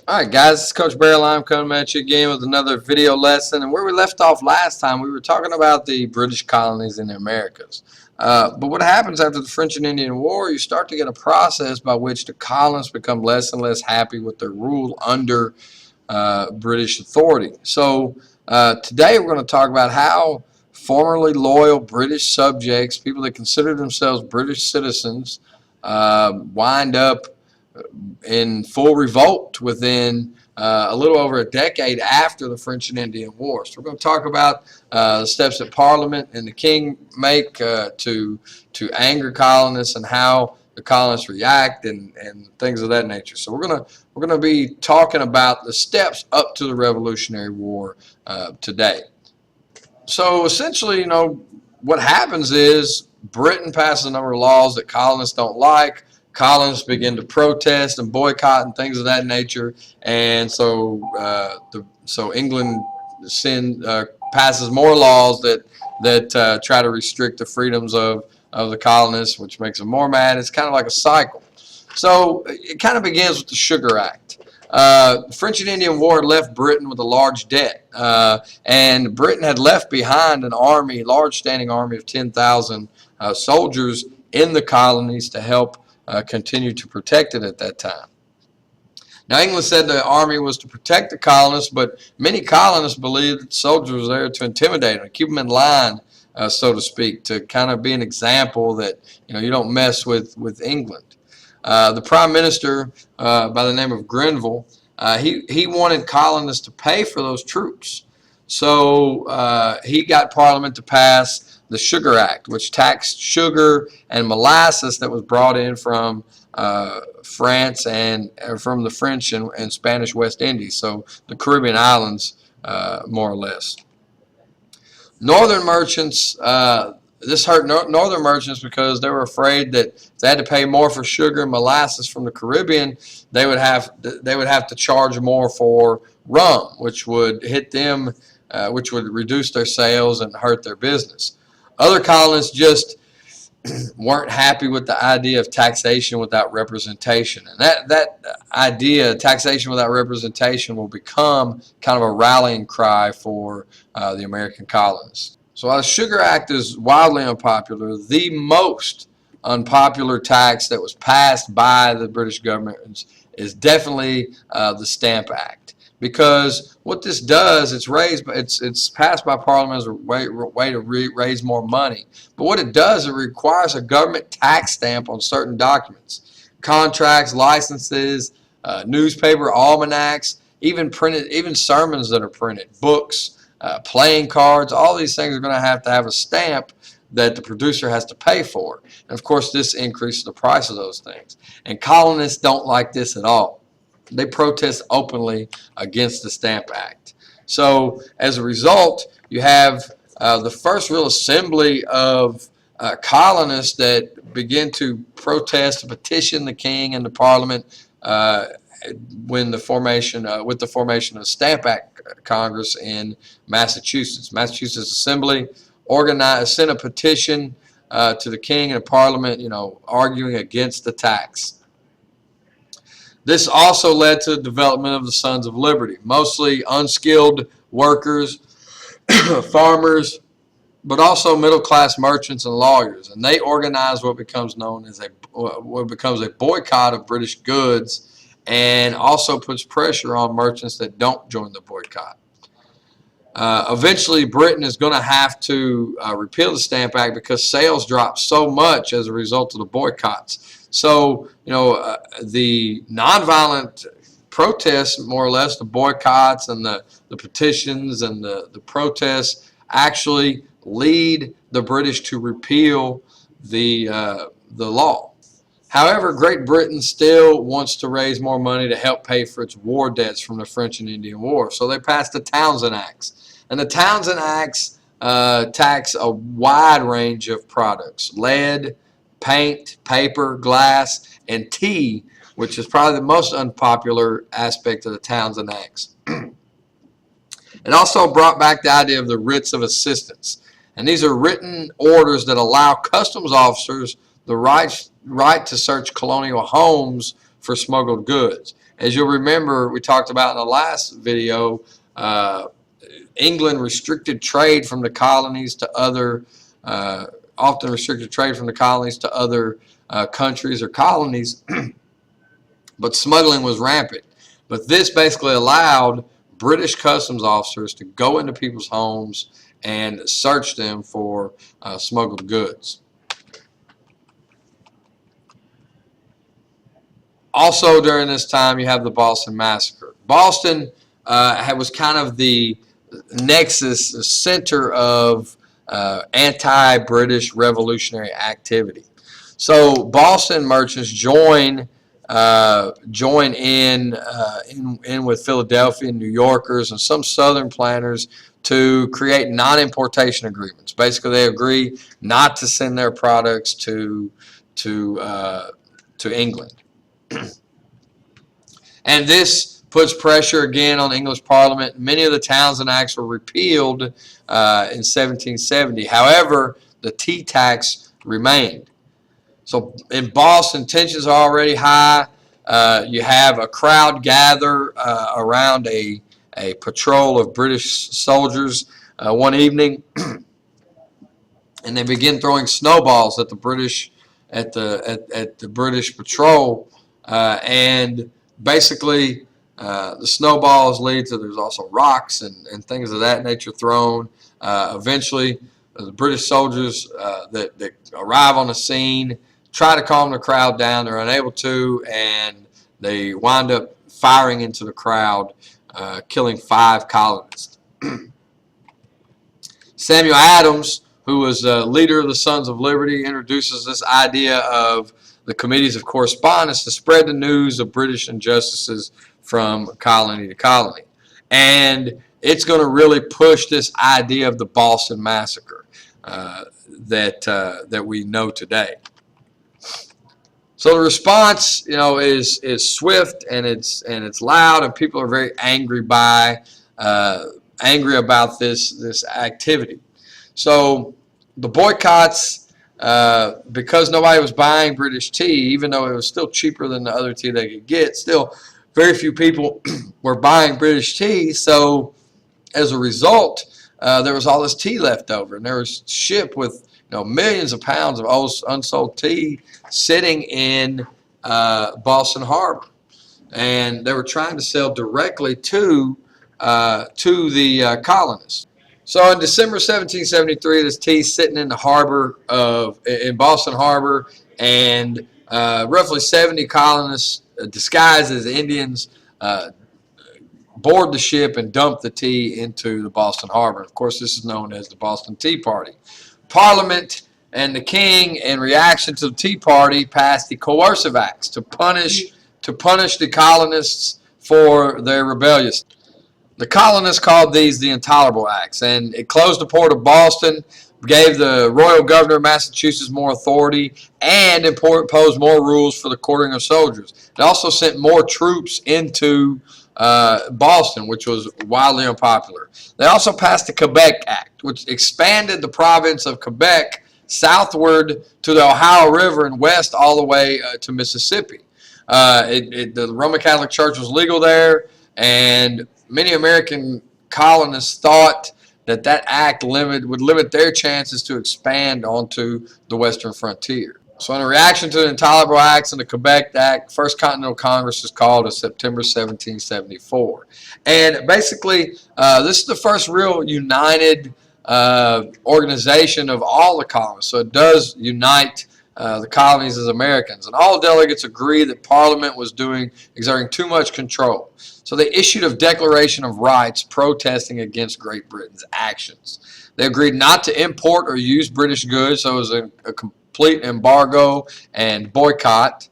Alright guys, it's Coach Barrel. I'm coming at you again with another video lesson. And where we left off last time, we were talking about the British colonies in the Americas. But what happens after the French and Indian War, you start to get a process by which the colonists become less and less happy with their rule under British authority. So today we're going to talk about how formerly loyal British subjects, people that consider themselves British citizens, wind up in full revolt within a little over a decade after the French and Indian War. So we're going to talk about the steps that Parliament and the King make to anger colonists and how the colonists react and things of that nature. So we're gonna be talking about the steps up to the Revolutionary War today. So essentially, what happens is Britain passes a number of laws that colonists don't like. Colonists begin to protest and boycott and things of that nature, and so England passes more laws that try to restrict the freedoms of the colonists, which makes them more mad. It's kind of like a cycle. So it kind of begins with the Sugar Act. The French and Indian War left Britain with a large debt, and Britain had left behind an army, large standing army of 10,000 soldiers in the colonies to help continue to protect it at that time. Now, England said the army was to protect the colonists, but many colonists believed that soldiers were there to intimidate them, to keep them in line, so to speak, to kind of be an example that you don't mess with England. The Prime Minister, by the name of Grenville, he wanted colonists to pay for those troops. So he got Parliament to pass the Sugar Act, which taxed sugar and molasses that was brought in from France and from the French and Spanish West Indies, so the Caribbean islands, more or less. Northern merchants, this hurt northern merchants because they were afraid that if they had to pay more for sugar and molasses from the Caribbean, they would have to charge more for rum, which would hit them, which would reduce their sales and hurt their business. Other colonists just weren't happy with the idea of taxation without representation. And that idea, taxation without representation, will become kind of a rallying cry for the American colonists. So while the Sugar Act is wildly unpopular, the most unpopular tax that was passed by the British government is definitely the Stamp Act. Because what this does, it's passed by Parliament as a way to raise more money. But what it does, it requires a government tax stamp on certain documents, contracts, licenses, newspaper almanacs, even sermons that are printed, books, playing cards. All these things are going to have a stamp that the producer has to pay for. And of course, this increases the price of those things. And colonists don't like this at all. They protest openly against the Stamp Act. So as a result, you have the first real assembly of colonists that begin to protest, petition the king and the Parliament with the formation of the Stamp Act Congress in Massachusetts. Massachusetts Assembly sent a petition to the king and the Parliament, arguing against the tax. This also led to the development of the Sons of Liberty, mostly unskilled workers, farmers, but also middle-class merchants and lawyers. And they organized what becomes a boycott of British goods, and also puts pressure on merchants that don't join the boycott. Eventually, Britain is going to have to repeal the Stamp Act because sales dropped so much as a result of the boycotts. So, the nonviolent protests, more or less, the boycotts and the petitions and the protests actually lead the British to repeal the law. However, Great Britain still wants to raise more money to help pay for its war debts from the French and Indian War. So they passed the Townshend Acts. And the Townshend Acts tax a wide range of products: lead, paint, paper, glass, and tea, which is probably the most unpopular aspect of the Townshend Acts. It also brought back the idea of the writs of assistance. And these are written orders that allow customs officers the right to search colonial homes for smuggled goods. As you'll remember, we talked about in the last video, England restricted trade from the colonies to other, often restricted trade from the colonies to other countries or colonies, but smuggling was rampant. But this basically allowed British customs officers to go into people's homes and search them for smuggled goods. Also during this time, you have the Boston Massacre. Boston was kind of the nexus, the center of anti-British revolutionary activity. So Boston merchants join in with Philadelphia and New Yorkers and some Southern planters to create non-importation agreements. Basically, they agree not to send their products to England. And this puts pressure again on the English Parliament. Many of the Townshend Acts were repealed in 1770. However, the tea tax remained. So in Boston, tensions are already high. You have a crowd gather around a patrol of British soldiers one evening, and they begin throwing snowballs at the British British patrol, and basically the snowballs lead to, there's also rocks and things of that nature thrown. Eventually, the British soldiers that arrive on the scene try to calm the crowd down. They're unable to, and they wind up firing into the crowd, killing 5 colonists. Samuel Adams, who was leader of the Sons of Liberty, introduces this idea of the committees of correspondence to spread the news of British injustices from colony to colony. And it's going to really push this idea of the Boston Massacre that we know today. So the response, is swift, and it's loud, and people are very angry about this activity. So the boycotts, because nobody was buying British tea, even though it was still cheaper than the other tea they could get, still very few people were buying British tea. So as a result, there was all this tea left over, and there was ship with millions of pounds of unsold tea sitting in Boston Harbor, and they were trying to sell directly to the colonists. So in December 1773, this tea's sitting in the harbor in Boston Harbor, and roughly 70 colonists disguised as Indians board the ship and dump the tea into the Boston Harbor. Of course, this is known as the Boston Tea Party. Parliament and the King, in reaction to the Tea Party, passed the Coercive Acts to punish the colonists for their rebellious. The colonists called these the Intolerable Acts, and it closed the port of Boston, gave the royal governor of Massachusetts more authority, and imposed more rules for the quartering of soldiers. It also sent more troops into Boston, which was wildly unpopular. They also passed the Quebec Act, which expanded the province of Quebec southward to the Ohio River and west all the way to Mississippi. The Roman Catholic Church was legal there, and many American colonists thought that act would limit their chances to expand onto the western frontier. So in reaction to the Intolerable Acts and the Quebec Act, First Continental Congress is called in September 1774. And basically, this is the first real united organization of all the colonies. So it does unite the colonies as Americans. And all delegates agree that Parliament was exerting too much control. So they issued a Declaration of Rights protesting against Great Britain's actions. They agreed not to import or use British goods, so it was a complete embargo and boycott.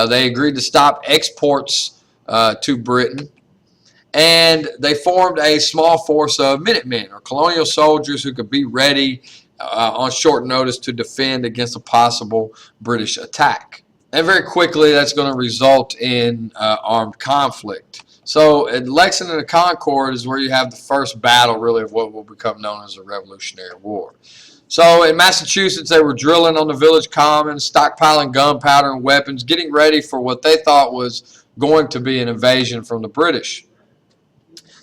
They agreed to stop exports to Britain. And they formed a small force of Minutemen, or colonial soldiers who could be ready on short notice to defend against a possible British attack. And very quickly, that's going to result in armed conflict. So at Lexington and Concord is where you have the first battle, really, of what will become known as the Revolutionary War. So in Massachusetts, they were drilling on the village commons, stockpiling gunpowder and weapons, getting ready for what they thought was going to be an invasion from the British.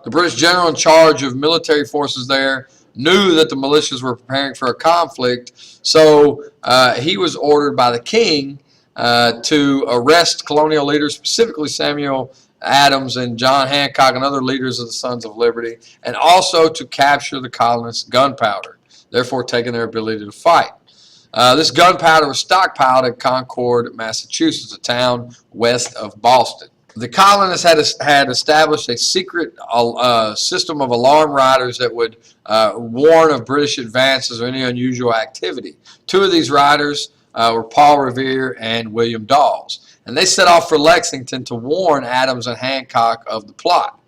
The British general in charge of military forces there knew that the militias were preparing for a conflict, so he was ordered by the king to arrest colonial leaders, specifically Samuel Adams and John Hancock and other leaders of the Sons of Liberty, and also to capture the colonists' gunpowder, therefore taking their ability to fight. This gunpowder was stockpiled at Concord, Massachusetts, a town west of Boston. The colonists had established a secret system of alarm riders that would warn of British advances or any unusual activity. Two of these riders were Paul Revere and William Dawes, and they set off for Lexington to warn Adams and Hancock of the plot.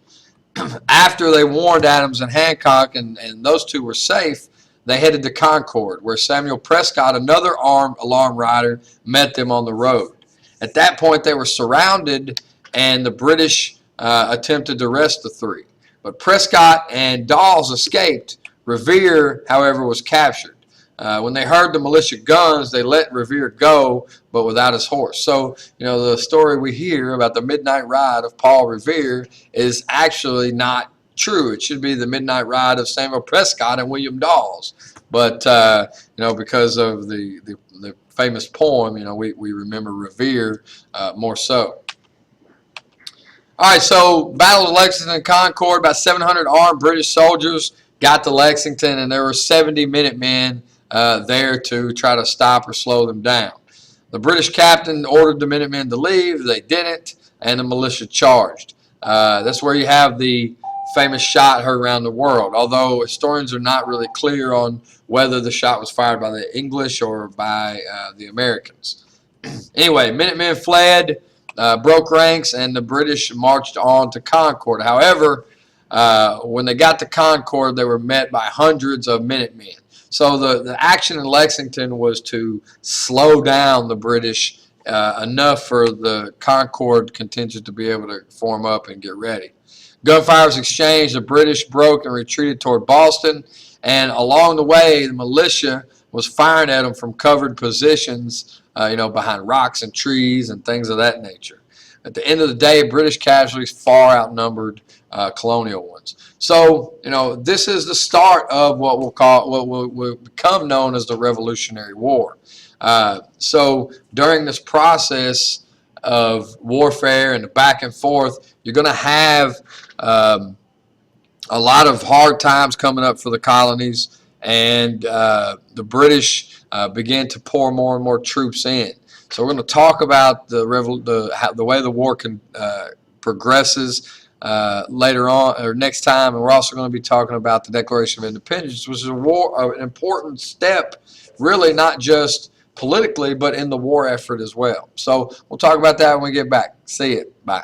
After they warned Adams and Hancock and those two were safe, they headed to Concord, where Samuel Prescott, another armed alarm rider, met them on the road. At that point, they were surrounded, and the British attempted to arrest the three. But Prescott and Dawes escaped. Revere, however, was captured. When they heard the militia guns, they let Revere go, but without his horse. So, the story we hear about the midnight ride of Paul Revere is actually not true. It should be the midnight ride of Samuel Prescott and William Dawes. But, because of the famous poem, we remember Revere more so. All right, so Battle of Lexington and Concord, about 700 armed British soldiers got to Lexington, and there were 70 Minutemen there to try to stop or slow them down. The British captain ordered the Minutemen to leave. They didn't, and the militia charged. That's where you have the famous shot heard around the world, although historians are not really clear on whether the shot was fired by the English or by the Americans. Anyway, Minutemen fled, broke ranks, and the British marched on to Concord. However, when they got to Concord, they were met by hundreds of Minutemen. So the action in Lexington was to slow down the British enough for the Concord contingent to be able to form up and get ready. Gunfire was exchanged. The British broke and retreated toward Boston, and along the way, the militia was firing at them from covered positions, behind rocks and trees and things of that nature. At the end of the day, British casualties far outnumbered colonial ones. So, this is the start of what will become known as the Revolutionary War. So, during this process of warfare and the back and forth, you're going to have a lot of hard times coming up for the colonies, and the British began to pour more and more troops in. So we're going to talk about the way the war progresses later on or next time, and we're also going to be talking about the Declaration of Independence, which is an important step, really not just politically, but in the war effort as well. So we'll talk about that when we get back. See you. Bye.